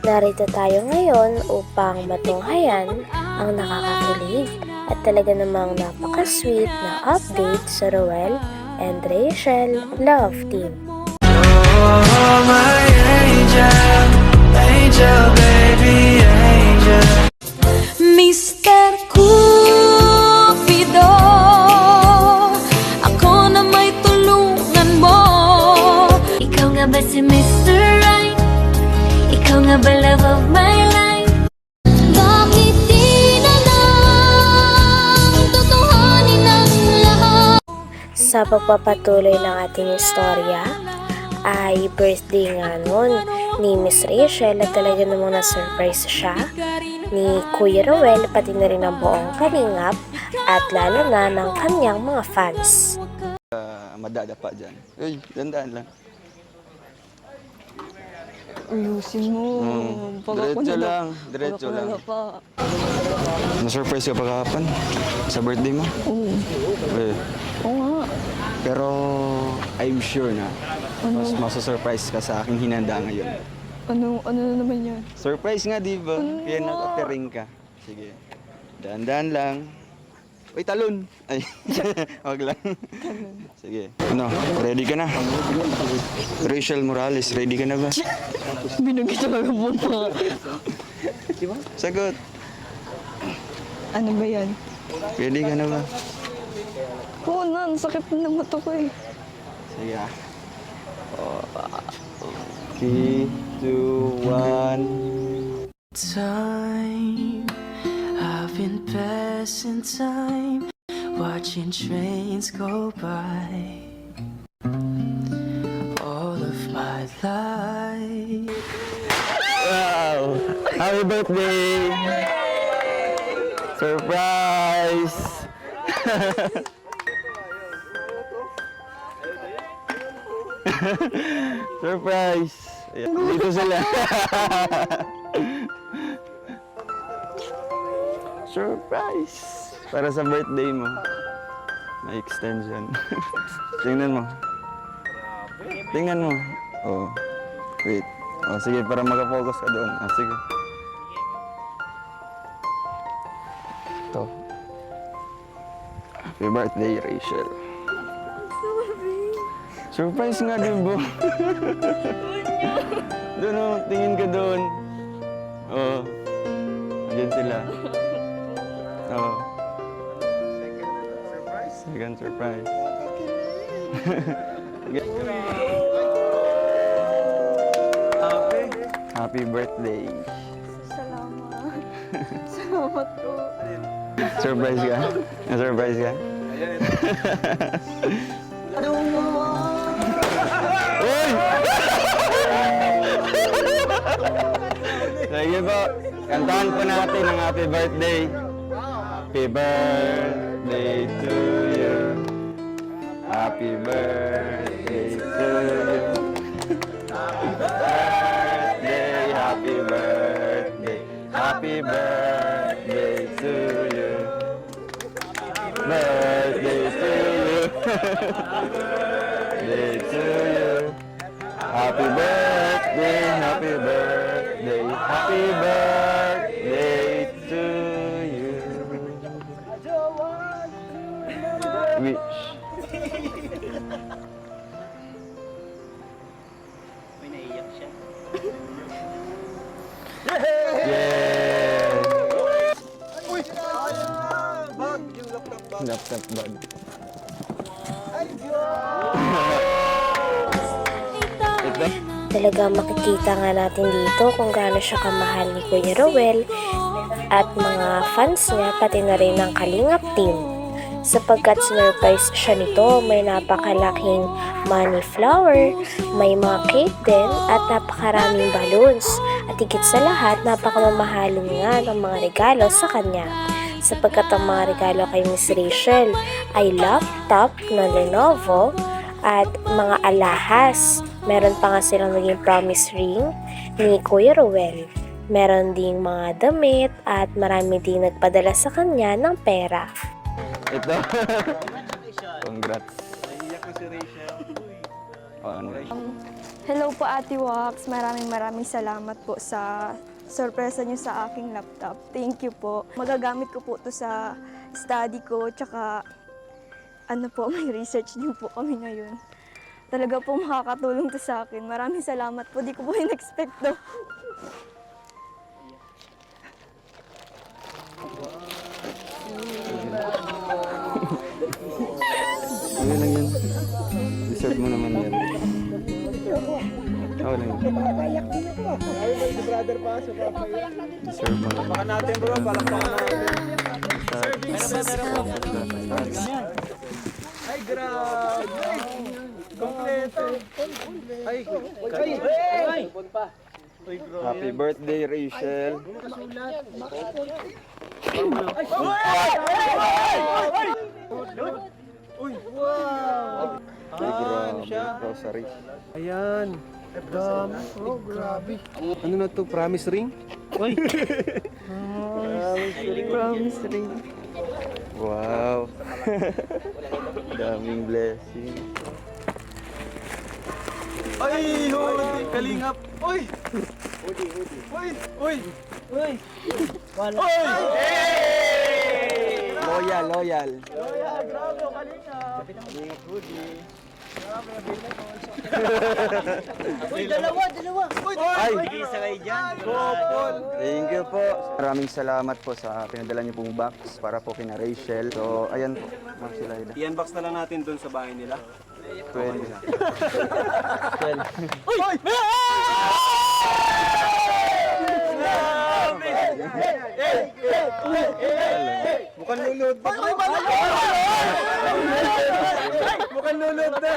Narito tayo ngayon upang matunghayan ang nakakakilig at talaga namang napaka-sweet na update sa Roel and Rachel Love Team. Oh, my angel, angel, baby, angel. Mr. Cupido, ako na may tulungan mo. Ikaw nga ba si Mr. Right? Ikaw nga ba love of my life? Bakit di na lang tutuhanin ang lahat? Sa pagpapatuloy ng ating istorya, ay birthday nga nun ni Miss Rachel at talaga namang na-surprise siya ni Kuya Roel pati na rin ang buong kalingap at lalo na ng kanyang mga fans. Madadapa dyan. Uy, dandaan lang. Ayusin mo. Diretso lang. Diretso lang. Na-surprise ka pa kahapon sa birthday mo? Oo. Eh, Oo nga. pero I'm sure na mas masasurprise ka sa aking hinanda ngayon. Ano na naman yan? Surprise nga, di ba? Kaya naka-ring ka. Sige. Daan-daan lang. Uy, talon! Ay, wag lang. Sige. Ano, ready ka na? Rachel Morales, ready ka na ba? Binugit talaga po pa. Sagot. Ano ba yan? Ready ka na ba? Oo na, ang sakit na ng mata ko eh. Sige ah. 3, 2, 1. Time, I've been passing time, watching trains go by. All of my life. Wow! Happy birthday! Surprise! Surprise! Ayan, dito sila. Surprise! Para sa birthday mo. May extension. Tingnan mo. Tingnan mo. Oh. Wait. Oh, sige, para makafocus ka doon. Oh, sige. Ito. Happy birthday, Rachel. Surprise nga, di ba? Doon, oh. Tingin ka doon. Oh. Ayan sila. Oh. Second surprise. Happy birthday. Salamat. Salamat po. Surprise ka? Na-surprise ka? Uy! Sige po, kantahan po natin ang happy birthday. Happy birthday to you. Happy birthday to you. Happy birthday, happy birthday to you. Birthday to you. Birthday to you. Happy birthday, happy birthday, happy birthday to you. Wish. Yeah! Laptop bag. Ito. Talaga makikita nga natin dito kung gaano siya kamahal ni Kuya Roel at mga fans niya pati na rin ng Kalingap team. Sapagkat sinurprise siya nito, may napakalaking money flower, may mga cake din at napakaraming balloons. At higit sa lahat, napakamamahalin nga ng mga regalo sa kanya. Sapagkat ang mga regalo kay Miss Rachel ay laptop na Lenovo at mga alahas. Meron pa nga silang naging promise ring ni Kuya Roel. Meron ding mga damit at marami ding nagpadala sa kanya ng pera. Ito. Congrats. Naiiyak na si Rachel. Hello po Ate Wax, maraming salamat po sa sorpresa niyo sa aking laptop. Thank you po. Magagamit ko po to sa study ko, tsaka ano po, may research din po kami ngayon. Talaga po makakatulong to sa akin. Maraming salamat po, di ko po in-expect to. Ano lang yan? Deserve mo naman yan. Ako lang yan. Deserve mo naman. Baka natin bro, palakpakan natin. Ay, grabe! Kompleto! Ay! Happy birthday, Rachel. Uy! Wow! Ay, grabe. Rosary. Ayan! Dami! Oh, grabe! Ano na to? Promise ring? Uy! Promise ring. Wow. Daming blessing. Ay! Holy! Kalingap! Uy! Uy! Uy! Uy! Uy! Loyal, loyal. Ayan! Grabe! Kalingap! Kalingap hoodie! Uy! Dalawa! Uy! Ay! Isa kayo dyan! Couple! Thank you po. Maraming salamat po sa pinadala niyo pong box para po kina Rachel. So, ayan po. Ma'am Silayda. I-unbox na lang natin doon sa bahay nila. Pwede. Mukhang lulod pa. Mukhang lulod na.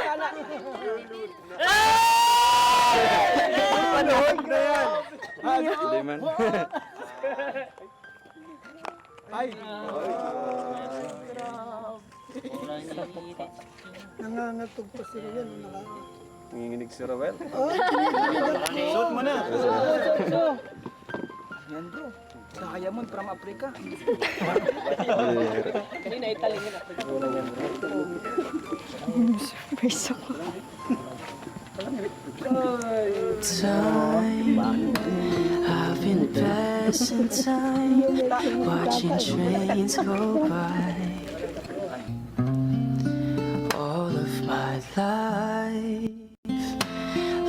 Panood na yan. Hindi man. Ay. Nangangatog pa sila yan. Nanginginig si Rowel. Suot mo na. Yan bro. Diamond from Africa. Surprise ako. Time, I've been passing time, watching trains go by. All of my life,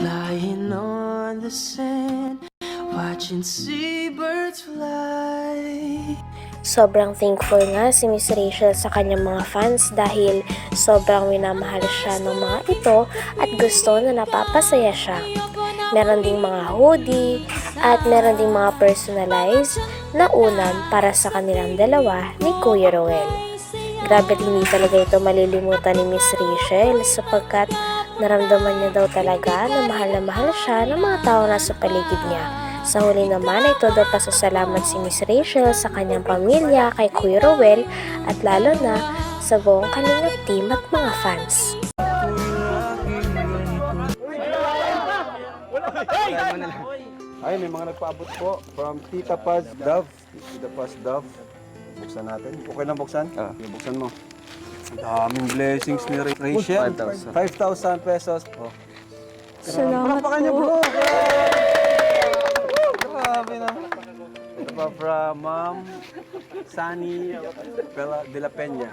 lying on the sand, watching seabirds fly. Sobrang thankful nga si Miss Rachel sa kanyang mga fans dahil sobrang minamahal siya ng mga ito at gusto na napapasaya siya. Meron ding mga hoodie at meron ding mga personalized na ulam para sa kanilang dalawa ni Kuya Rowel. Grabe hindi talaga ito malilimutan ni Miss Rachel sapagkat naramdaman niya daw talaga na mahal siya ng mga tao na sa paligid niya. Sa huli naman ay todo pasasalamat si Miss Rachel sa kanyang pamilya, kay Kuya Rowel at lalo na sa buong Kalingap team at mga fans. Ay, may mga nagpaabot po from Tita Paz Dove. Tita Paz Dove. Buksan natin. Okay lang buksan? Okay, buksan mo. Daming blessings ni Rachel. 5,000. 5,000 pesos. Oh. Salamat Palakpakan niyo, po. bro. Grabe na. Ito pa from Ma'am Sunny de la Peña.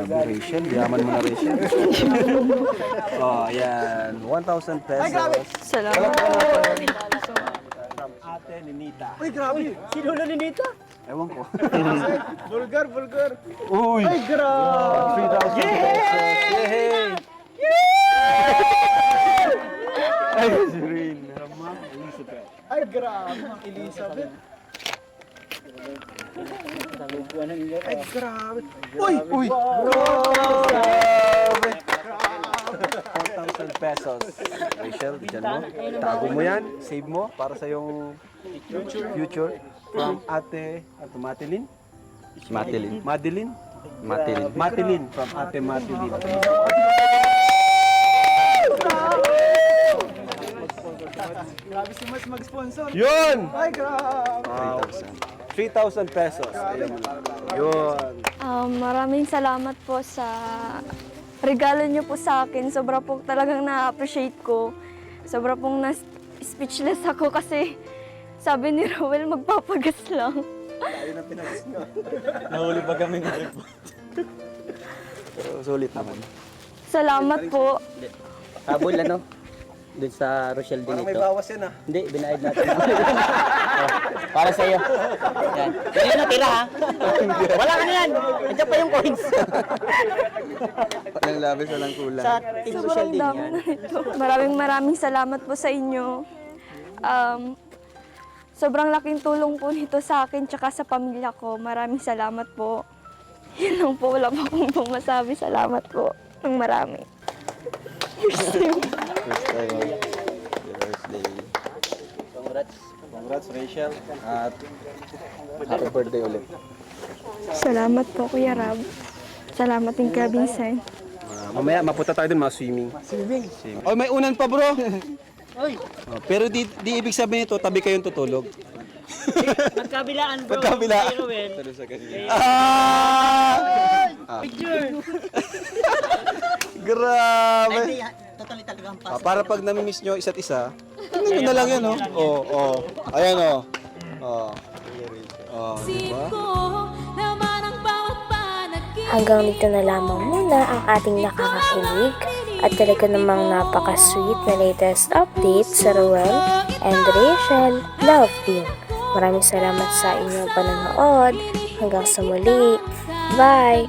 Rachel, yaman mo na Rachel. Oh, ayan. 1,000 pesos. Salamat. From Ate Ninita. Uy, grabe. Sino na Ninita? Ewan ko. Vulgar. Uy. Ay, grabe. 3,000 pesos. Yay! Ay, si Rin. From Ma'am Elizabeth. Ay, grabe. Ma'am Elizabeth. Ay, grabe. Uy. Grabe. 4,000 pesos. Rachel, dyan mo. Tago mo yan. Save mo para sa yung future. From Ate Matilin. Matilin. Madeline. Matilin. Matilin. From Ate Matilin. Grabe si Mas mag-sponsor. Yun! Ay, grabe. Wow. 3,000 pesos. Ayun. Yun. Maraming salamat po sa regalo niyo po sa akin. Sobra po talagang na-appreciate ko. Sobra pong speechless ako kasi sabi ni Rowel magpapagas lang. Nahuli ba kami ng report? Sulit naman. Salamat po. Habol ano? Doon sa Rochelle din Parang may ito. bawas yan ah. Hindi, binayad natin. Oh, para sa iyo. Yan. Yan yung natira ha. Wala ka na yan. Nandiyan pa yung coins. Walang labis, walang kulang. Sa Team Social Sobrang din dami yan. na ito. Maraming salamat po sa inyo. Sobrang laking tulong po nito sa akin tsaka sa pamilya ko. Maraming salamat po. Yun lang po, wala pa akong pumasabi. Salamat po ng marami. First time. Your birthday. Congrats. Congrats Rachel. At happy birthday ulit. Salamat po, Kuya Rab. Salamat din kay Vincent. Mamaya mapunta tayo dun mga swimming. Swimming? Oh, may unan pa bro. Oy, Pero di ibig sabihin nito, tabi kayong tutulog. magkabilaan bro. Magkabilaan. Kay Ruel. Picture! Grabe! Hindi, totally talaga ang pass. Para pag namimiss nyo isa't isa, tingnan nyo na lang yan, oh. Oh, oh. Ayan, oh. Oh. Oh, diba? Hanggang dito na lamang muna ang ating nakakakilig at talaga namang napaka-sweet na latest update sa Rowel and Rachel Love Team. Maraming salamat sa inyong panonood. Hanggang sa muli. Bye!